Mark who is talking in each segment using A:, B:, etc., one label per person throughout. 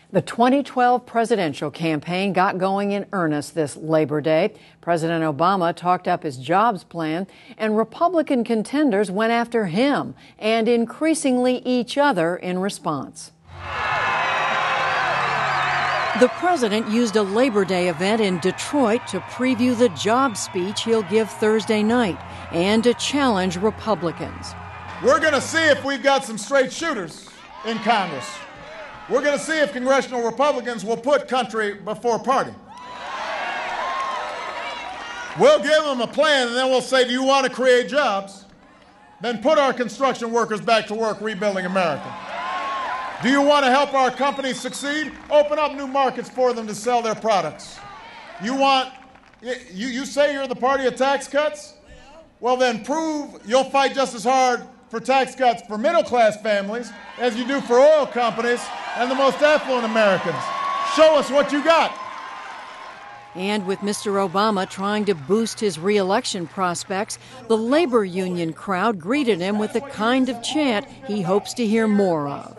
A: The 2012 presidential campaign got going in earnest this Labor Day. President Obama talked up his jobs plan, and Republican contenders went after him and increasingly each other in response. The president used a Labor Day event in Detroit to preview the job speech he'll give Thursday night and to challenge Republicans.
B: We're going to see if we've got some straight shooters in Congress. We're going to see if congressional Republicans will put country before party. We'll give them a plan, and then we'll say, do you want to create jobs? Then put our construction workers back to work rebuilding America. Do you want to help our companies succeed? Open up new markets for them to sell their products. You say you're the party of tax cuts? Well, then prove you'll fight just as hard for tax cuts for middle-class families as you do for oil companies and the most affluent Americans. Show us what you got.
A: And with Mr. Obama trying to boost his re-election prospects, the labor union crowd greeted him with the kind of chant he hopes to hear more of.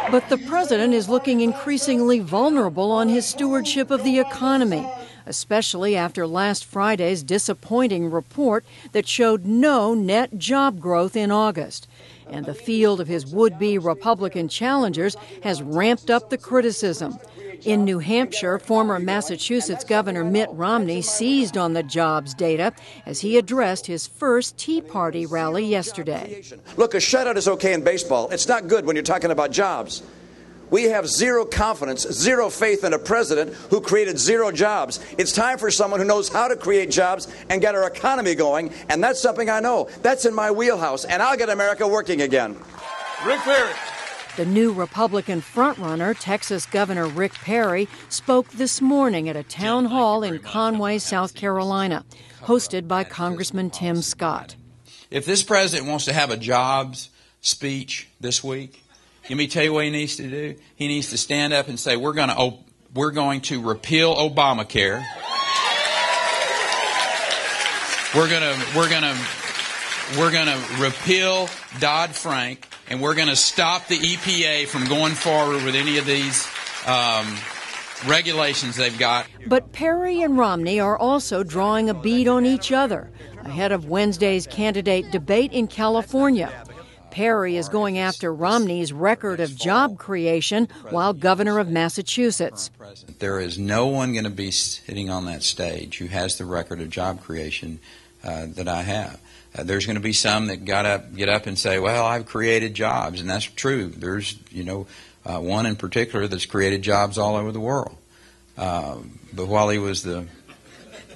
A: But the president is looking increasingly vulnerable on his stewardship of the economy, especially after last Friday's disappointing report that showed no net job growth in August. And the field of his would-be Republican challengers has ramped up the criticism. In New Hampshire, former Massachusetts Governor Mitt Romney seized on the jobs data as he addressed his first Tea Party rally yesterday.
C: Look, a shutout is okay in baseball. It's not good when you're talking about jobs. We have zero confidence, zero faith in a president who created zero jobs. It's time for someone who knows how to create jobs and get our economy going, and that's something I know. That's in my wheelhouse, and I'll get America working again.
B: Rick Perry.
A: The new Republican frontrunner, Texas Governor Rick Perry, spoke this morning at a town hall in Conway, South Carolina, hosted by Congressman Tim Scott.
D: If this president wants to have a jobs speech this week, let me tell you what he needs to do. He needs to stand up and say, we're going to repeal Obamacare. We're going to repeal Dodd-Frank, and we're going to stop the EPA from going forward with any of these regulations they've got.
A: But Perry and Romney are also drawing a bead on each other ahead of Wednesday's candidate debate in California. Perry is going after Romney's record of job creation while governor of Massachusetts.
D: There is no one going to be sitting on that stage who has the record of job creation that I have. There's going to be some that get up and say, well, I've created jobs, and that's true. There's, one in particular that's created jobs all over the world. But while he was the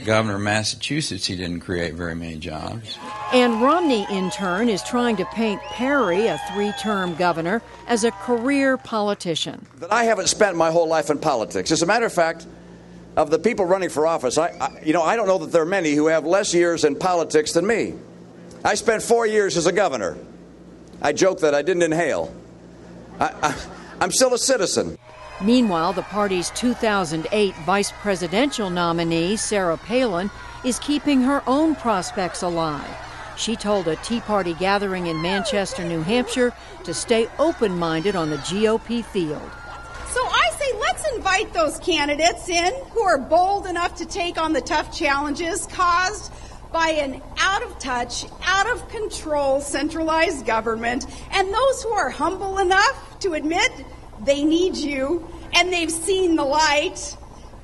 D: governor of Massachusetts, he didn't create very many jobs.
A: And Romney, in turn, is trying to paint Perry, a three-term governor, as a career politician.
C: That I haven't spent my whole life in politics. As a matter of fact, of the people running for office, I don't know that there are many who have less years in politics than me. I spent 4 years as a governor. I joke that I didn't inhale. I'm still a citizen.
A: Meanwhile, the party's 2008 vice presidential nominee, Sarah Palin, is keeping her own prospects alive. She told a Tea Party gathering in Manchester, New Hampshire, to stay open-minded on the GOP field.
E: So I say let's invite those candidates in who are bold enough to take on the tough challenges caused by an out-of-touch, out-of-control centralized government, and those who are humble enough to admit they need you and they've seen the light.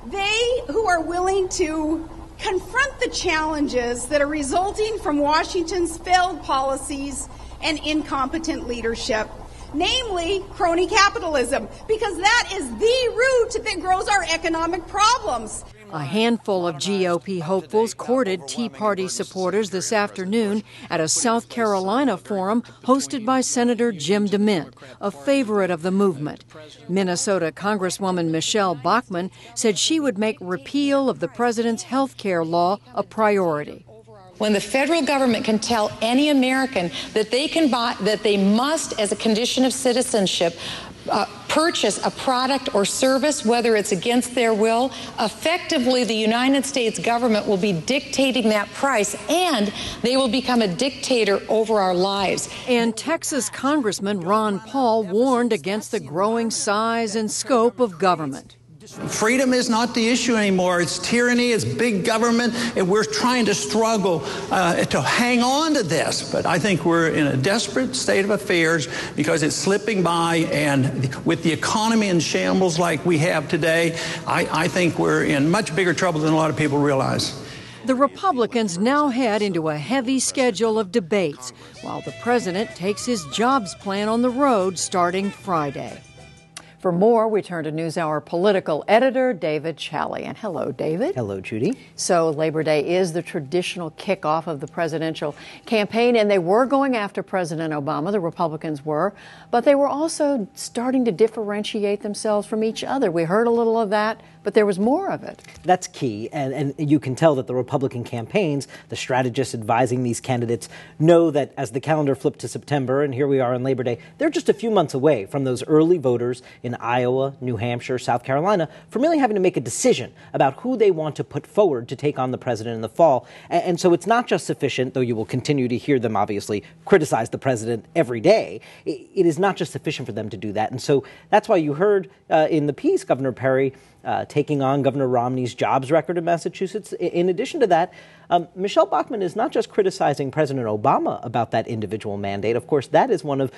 E: They who are willing to confront the challenges that are resulting from Washington's failed policies and incompetent leadership, namely crony capitalism, because that is the root that grows our economic problems.
A: A handful of GOP hopefuls courted Tea Party supporters this afternoon at a South Carolina forum hosted by Senator Jim DeMint, a favorite of the movement. Minnesota Congresswoman Michelle Bachmann said she would make repeal of the president's health care law a priority.
F: when the federal government can tell any American that they must, as a condition of citizenship, purchase a product or service, whether it's against their will, effectively the United States government will be dictating that price, and they will become a dictator over our lives.
A: And Texas Congressman Ron Paul warned against the growing size and scope of government.
G: Freedom is not the issue anymore. It's tyranny, it's big government, and we're trying to struggle to hang on to this. But I think we're in a desperate state of affairs because it's slipping by, and with the economy in shambles like we have today, I think we're in much bigger trouble than a lot of people realize.
A: The Republicans now head into a heavy schedule of debates, while the president takes his jobs plan on the road starting Friday. For more, we turn to NewsHour political editor David Chalian. Hello, David.
H: Hello, Judy.
A: So Labor Day is the traditional kickoff of the presidential campaign, and they were going after President Obama, the Republicans were, but they were also starting to differentiate themselves from each other. We heard a little of that, but there was more of it.
H: That's key, and you can tell that the Republican campaigns, the strategists advising these candidates, know that as the calendar flipped to September, and here we are on Labor Day, they're just a few months away from those early voters in Iowa, New Hampshire, South Carolina, from really having to make a decision about who they want to put forward to take on the president in the fall. And so it's not just sufficient, though you will continue to hear them obviously criticize the president every day, it is not just sufficient for them to do that. And so that's why you heard in the piece Governor Perry taking on Governor Romney's jobs record in Massachusetts. In addition to that, Michelle Bachmann is not just criticizing President Obama about that individual mandate. Of course, that is one of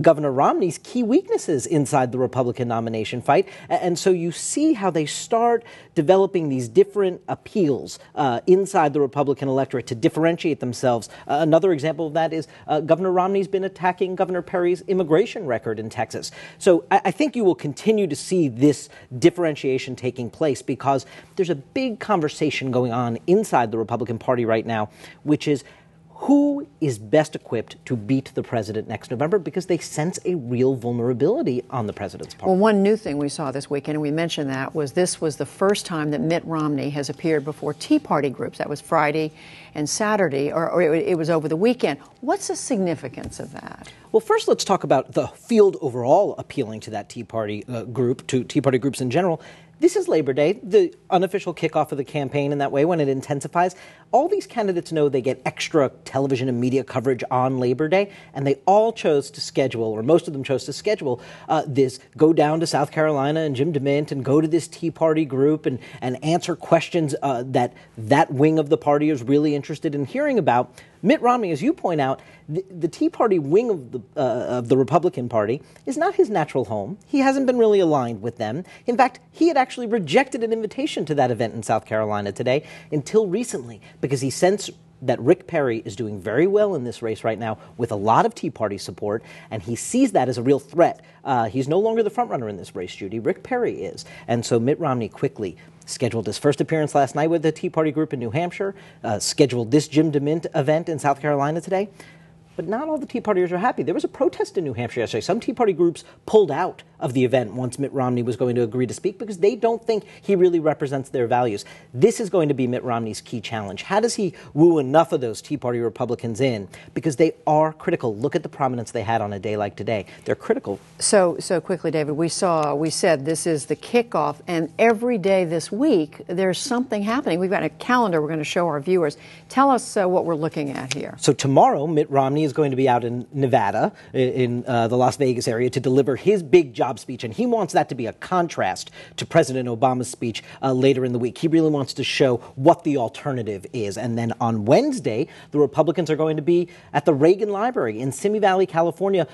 H: Governor Romney's key weaknesses inside the Republican nomination fight. And so you see how they start developing these different appeals inside the Republican electorate to differentiate themselves. Another example of that is Governor Romney's been attacking Governor Perry's immigration record in Texas. So I think you will continue to see this differentiation taking place because there's a big conversation going on inside the Republican Party right now, which is who is best equipped to beat the president next November, because they sense a real vulnerability on the president's part.
A: Well, one new thing we saw this weekend, and we mentioned that, was this was the first time that Mitt Romney has appeared before Tea Party groups. That was Friday and Saturday, or it was over the weekend. What's the significance of that?
H: Well, first, let's talk about the field overall appealing to that Tea Party group, to Tea Party groups in general. This is Labor Day, the unofficial kickoff of the campaign in that way when it intensifies. All these candidates know they get extra television and media coverage on Labor Day, and they all chose to schedule, or most of them chose to schedule, this, go down to South Carolina and Jim DeMint and go to this Tea Party group and answer questions that wing of the party is really interested in hearing about. Mitt Romney, as you point out, the Tea Party wing of the Republican Party is not his natural home. He hasn't been really aligned with them. In fact, he had actually rejected an invitation to that event in South Carolina today until recently, because he sensed that Rick Perry is doing very well in this race right now with a lot of Tea Party support, and he sees that as a real threat. He's no longer the frontrunner in this race, Judy. Rick Perry is. And so Mitt Romney quickly scheduled his first appearance last night with the Tea Party group in New Hampshire, scheduled this Jim DeMint event in South Carolina today. But not all the Tea Partiers are happy. There was a protest in New Hampshire yesterday. Some Tea Party groups pulled out of the event once Mitt Romney was going to agree to speak because they don't think he really represents their values. This is going to be Mitt Romney's key challenge. How does he woo enough of those Tea Party Republicans in? Because they are critical. Look at the prominence they had on a day like today. They're critical.
A: So quickly, David, we said this is the kickoff, and every day this week there's something happening. We've got a calendar we're going to show our viewers. Tell us what we're looking at here.
H: So tomorrow, Mitt Romney is going to be out in Nevada, in the Las Vegas area, to deliver his big job speech, and he wants that to be a contrast to President Obama's speech later in the week. He really wants to show what the alternative is. And then on Wednesday, the Republicans are going to be at the Reagan Library in Simi Valley, California,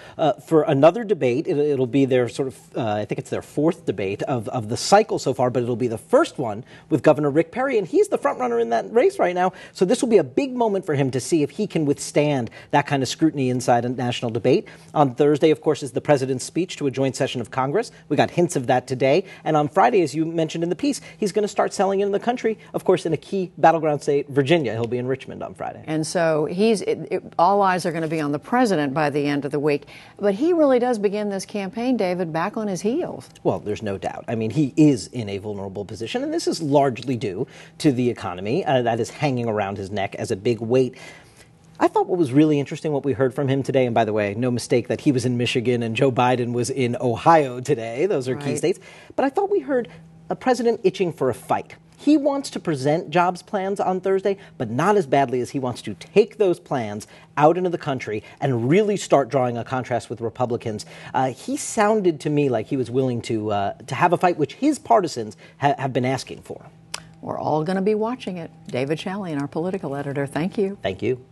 H: for another debate. It'll be their sort of, I think it's their fourth debate of the cycle so far, but it'll be the first one with Governor Rick Perry, and he's the front runner in that race right now. So this will be a big moment for him to see if he can withstand that kind kind of scrutiny inside a national debate. On Thursday, of course, is the president's speech to a joint session of Congress. We got hints of that today. And on Friday, as you mentioned in the piece, he's going to start selling in the country, of course, in a key battleground state, Virginia. He'll be in Richmond on Friday.
A: And so all eyes are going to be on the president by the end of the week. But he really does begin this campaign, David, back on his heels.
H: Well, there's no doubt. I mean, he is in a vulnerable position, and this is largely due to the economy that is hanging around his neck as a big weight. I thought what was really interesting, what we heard from him today, and by the way, no mistake that he was in Michigan and Joe Biden was in Ohio today. Those are key states. But I thought we heard a president itching for a fight. He wants to present jobs plans on Thursday, but not as badly as he wants to take those plans out into the country and really start drawing a contrast with Republicans. He sounded to me like he was willing to have a fight, which his partisans have been asking for.
A: We're all going to be watching it. David Chalian, our political editor, thank you.
H: Thank you.